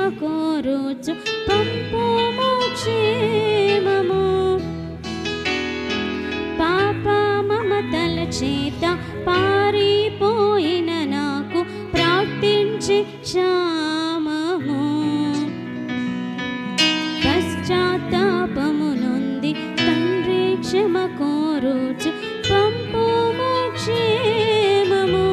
కోరుచు పంపుము క్షేమము. పాప మమతల చేత పారిపోయిన నాకు ప్రార్థించి క్షామము. పశ్చాత్తాపము నొంది తండ్రి క్షమ కోరుచు పంపుము క్షేమము.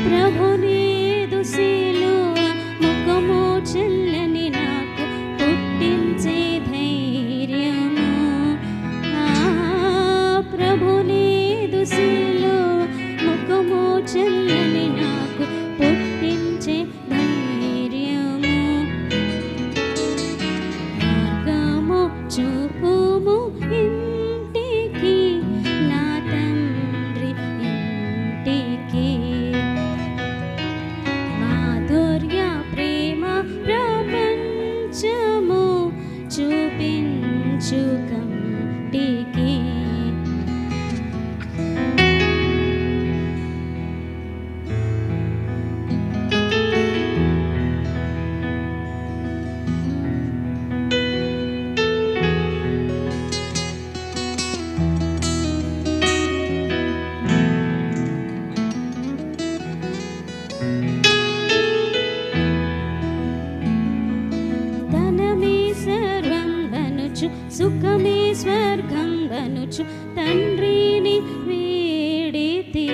ప్రభునేదు సిలువ ముఖము చల్లని నాకు పుట్టించే ధైర్యము. ప్రభునేదు సిలువ ముఖము చల్లని నాకు పుట్టించే ధైర్యము. మార్గము చూపుము ఇంటికి నా తండ్రి ఇంటికి. మాధుర్య ప్రేమ ప్రపంచము చూపించు కంటికి. ధనమే సర్వం వనుచు సుఖమే స్వర్గం వనుచు తండ్రిని వేడితి.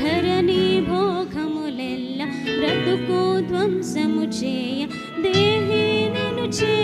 ధరణి భోగములెల్ల బ్రతుకు ధ్వంసము చేయ దేహి నిను చే